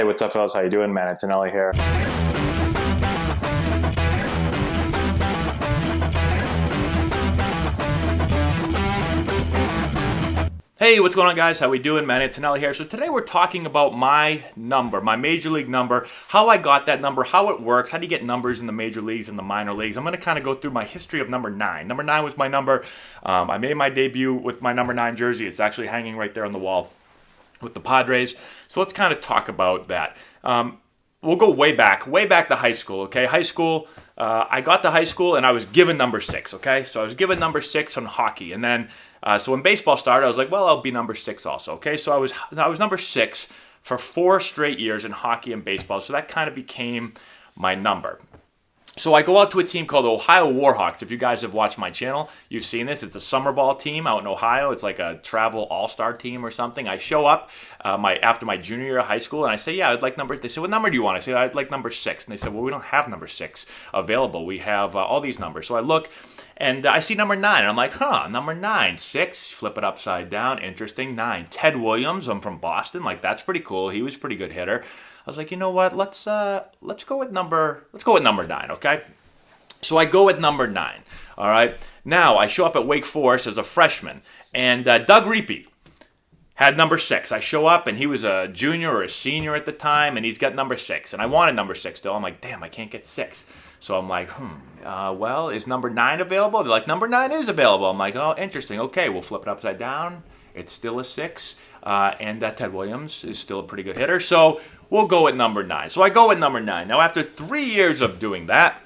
Hey, what's up, fellas? How you doing? Man, Antonelli here. Hey, what's going on, guys? How we doing? Man, Antonelli here. So today we're talking about my number, my major league number, how I got that number, how it works, how do you get numbers in the major leagues and the minor leagues. I'm going to kind of go through my history of number 9. Number 9 was my number. I made my debut with my number 9 jersey. It's actually hanging right there on the wall with the Padres. So let's kind of talk about that. We'll go way back to high school, okay? High school, I got to high school and I was given number 6, okay? So I was given number 6 on hockey. And then, so when baseball started, I was like, well, I'll be number 6 also, okay? So I was number 6 for 4 straight years in hockey and baseball. So that kind of became my number. So I go out to a team called the Ohio Warhawks. If you guys have watched my channel, you've seen this. It's a summer ball team out in Ohio. It's like a travel all-star team or something. I show up after my junior year of high school, and I say, yeah, I'd like number... They say, what number do you want? I say, I'd like number 6. And they said, well, we don't have number 6 available. We have all these numbers. So I look, and I see number 9. And I'm like, number 9. 6, flip it upside down. Interesting. 9. Ted Williams. I'm from Boston. Like, that's pretty cool. He was a pretty good hitter. I was like, you know what? Let's go with number 9, okay? So I go with number 9. All right. Now I show up at Wake Forest as a freshman, and Doug Reapy had number 6. I show up, and he was a junior or a senior at the time, and he's got number 6, and I wanted number 6 still. I'm like, damn, I can't get 6. So I'm like, well, is number 9 available? They're like, number 9 is available. I'm like, oh, interesting. Okay, we'll flip it upside down. It's still a 6. And Ted Williams is still a pretty good hitter. So we'll go with number 9. So I go with number 9. Now, after 3 years of doing that,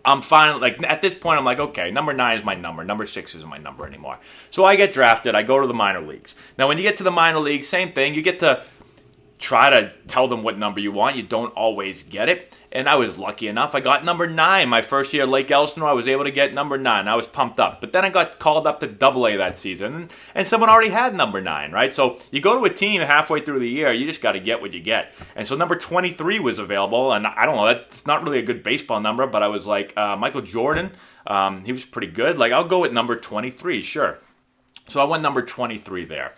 I'm finally, like, at this point, I'm like, okay, number 9 is my number. Number 6 isn't my number anymore. So I get drafted. I go to the minor leagues. Now, when you get to the minor leagues, same thing. You get to try to tell them what number you want. You don't always get it. And I was lucky enough. I got number 9. My first year at Lake Elsinore, I was able to get number 9. I was pumped up. But then I got called up to Double-A that season. And someone already had number 9, right? So you go to a team halfway through the year, you just got to get what you get. And so number 23 was available. And I don't know, that's not really a good baseball number. But I was like, Michael Jordan, he was pretty good. Like, I'll go with number 23, sure. So I went number 23 there.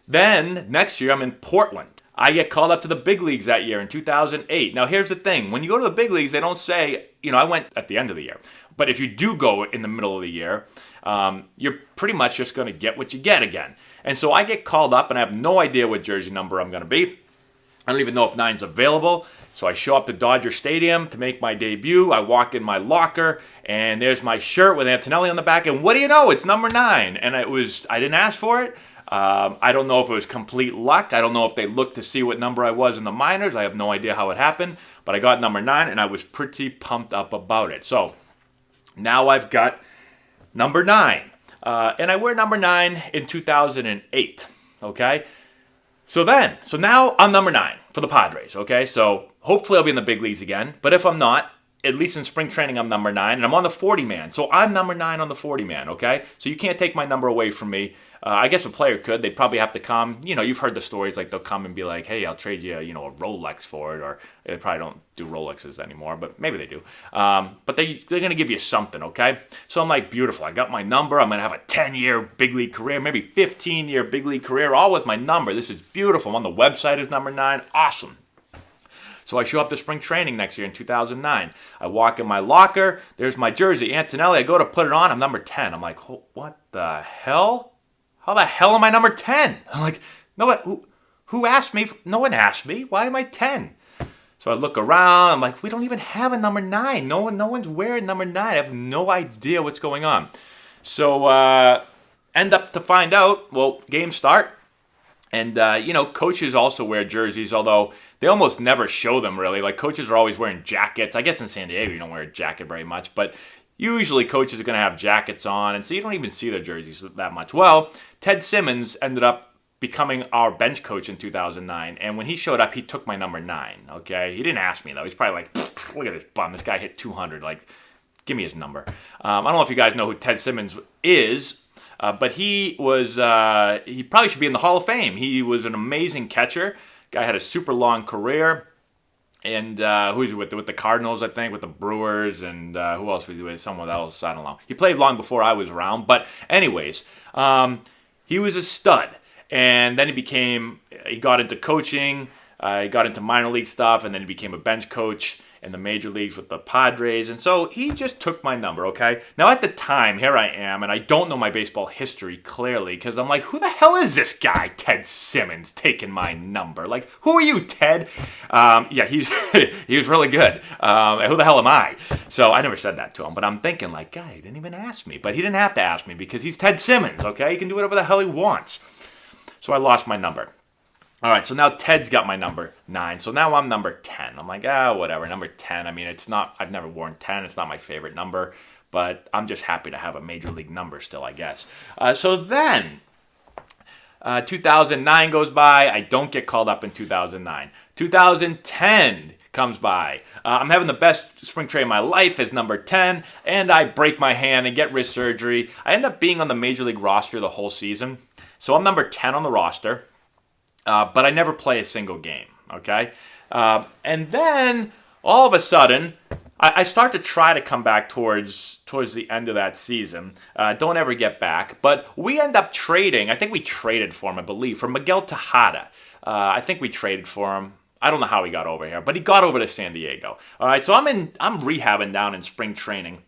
Then, next year, I'm in Portland. I get called up to the big leagues that year in 2008. Now, here's the thing. When you go to the big leagues, they don't say, I went at the end of the year. But if you do go in the middle of the year, you're pretty much just going to get what you get again. And so I get called up, and I have no idea what jersey number I'm going to be. I don't even know if 9's available. So I show up to Dodger Stadium to make my debut. I walk in my locker, and there's my shirt with Antonelli on the back. And what do you know? It's number 9. And I didn't ask for it. I don't know if it was complete luck. I don't know if they looked to see what number I was in the minors. I have no idea how it happened. But I got number 9, and I was pretty pumped up about it. So now I've got number 9. And I wear number 9 in 2008. Okay? So now I'm number 9 for the Padres. Okay? So hopefully I'll be in the big leagues again. But if I'm not, at least in spring training, I'm number 9. And I'm on the 40-man. So I'm number 9 on the 40-man. Okay? So you can't take my number away from me. I guess a player could. They'd probably have to come. You've heard the stories, like they'll come and be like, hey, I'll trade you, a Rolex for it. Or they probably don't do Rolexes anymore, but maybe they do. But they're going to give you something, okay? So I'm like, beautiful. I got my number. I'm going to have a 10-year big league career, maybe 15-year big league career, all with my number. This is beautiful. On the website is number 9. Awesome. So I show up to spring training next year in 2009. I walk in my locker. There's my jersey, Antonelli. I go to put it on. I'm number 10. I'm like, what the hell? How the hell am I number 10? I'm like, no, who asked me? No one asked me. Why am I 10? So I look around. I'm like, we don't even have a number 9. No one's wearing number 9. I have no idea what's going on. So end up to find out, well, games start. And, coaches also wear jerseys, although they almost never show them, really. Like, coaches are always wearing jackets. I guess in San Diego you don't wear a jacket very much, but usually coaches are going to have jackets on, and so you don't even see their jerseys that much. Well, Ted Simmons ended up becoming our bench coach in 2009, and when he showed up, he took my number 9, okay? He didn't ask me, though. He's probably like, look at this bum. This guy hit 200. Like, give me his number. I don't know if you guys know who Ted Simmons is, but he probably should be in the Hall of Fame. He was an amazing catcher. Guy had a super long career. And who's he with the Cardinals, I think, with the Brewers, and who else was he with? Someone else, I don't know. He played long before I was around. But anyways, he was a stud. And then he got into coaching. I got into minor league stuff, and then he became a bench coach in the major leagues with the Padres, and so he just took my number, okay? Now at the time, here I am, and I don't know my baseball history clearly, because I'm like, who the hell is this guy, Ted Simmons, taking my number? Like, who are you, Ted? Yeah, he was really good. Who the hell am I? So I never said that to him, but I'm thinking, like, guy, he didn't even ask me, but he didn't have to ask me, because he's Ted Simmons, okay? He can do whatever the hell he wants. So I lost my number. All right, so now Ted's got my number 9. So now I'm number 10. I'm like, whatever, number 10. I mean, it's not, I've never worn 10. It's not my favorite number, but I'm just happy to have a major league number still, I guess. So then 2009 goes by. I don't get called up in 2009. 2010 comes by. I'm having the best spring training of my life as number 10, and I break my hand and get wrist surgery. I end up being on the major league roster the whole season. So I'm number 10 on the roster. But I never play a single game, okay? And then, all of a sudden, I start to try to come back towards the end of that season. Don't ever get back. But we end up trading. I think we traded for him, I believe, for Miguel Tejada. I think we traded for him. I don't know how he got over here, but he got over to San Diego. All right, so I'm rehabbing down in spring training.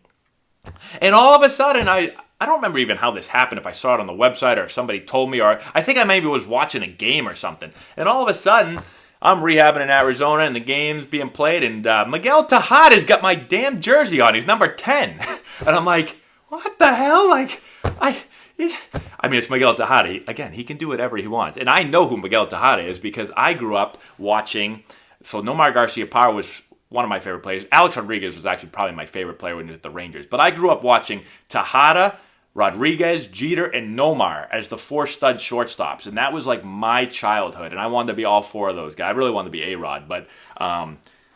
And all of a sudden, I don't remember even how this happened, if I saw it on the website or if somebody told me, or I think I maybe was watching a game or something. And all of a sudden, I'm rehabbing in Arizona and the game's being played, and Miguel Tejada's got my damn jersey on. He's number 10. And I'm like, what the hell? Like, I mean, it's Miguel Tejada. Again, he can do whatever he wants. And I know who Miguel Tejada is because I grew up watching. So Nomar Garciaparra was one of my favorite players. Alex Rodriguez was actually probably my favorite player when he was at the Rangers. But I grew up watching Tejada, Rodriguez, Jeter, and Nomar as the 4 stud shortstops. And that was like my childhood. And I wanted to be all 4 of those guys. I really wanted to be A-Rod. But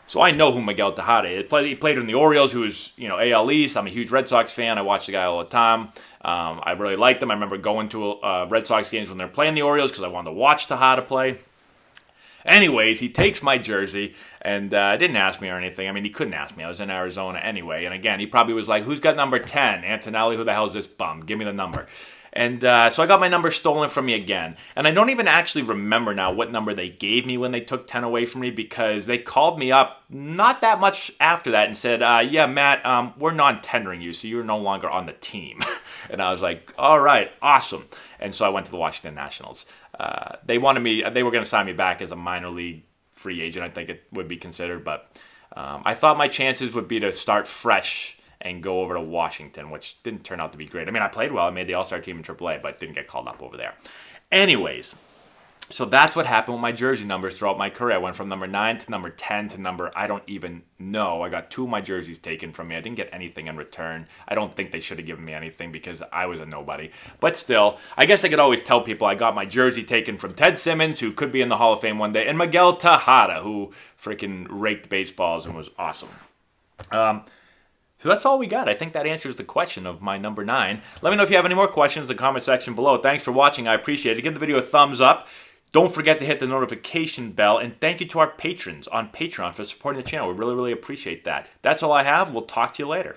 so I know who Miguel Tejada is. He played in the Orioles, who was, AL East. I'm a huge Red Sox fan. I watch the guy all the time. I really liked them. I remember going to Red Sox games when they're playing the Orioles because I wanted to watch Tejada play. Anyways, he takes my jersey and didn't ask me or anything. I mean, he couldn't ask me. I was in Arizona anyway. And again, he probably was like, who's got number 10? Antonelli, who the hell is this bum? Give me the number. And so I got my number stolen from me again. And I don't even actually remember now what number they gave me when they took 10 away from me, because they called me up not that much after that and said, yeah, Matt, we're non-tendering you, so you're no longer on the team. And I was like, all right, awesome. And so I went to the Washington Nationals. They were going to sign me back as a minor league free agent, I think it would be considered. But I thought my chances would be to start fresh and go over to Washington, which didn't turn out to be great. I mean, I played well. I made the All-Star team in AAA, but didn't get called up over there. Anyways, so that's what happened with my jersey numbers throughout my career. I went from number 9 to number 10 to number, I don't even know. I got 2 of my jerseys taken from me. I didn't get anything in return. I don't think they should have given me anything because I was a nobody. But still, I guess I could always tell people I got my jersey taken from Ted Simmons, who could be in the Hall of Fame one day, and Miguel Tejada, who freaking raked baseballs and was awesome. So that's all we got. I think that answers the question of my number 9. Let me know if you have any more questions in the comment section below. Thanks for watching. I appreciate it. Give the video a thumbs up. Don't forget to hit the notification bell. And thank you to our patrons on Patreon for supporting the channel. We really, really appreciate that. That's all I have. We'll talk to you later.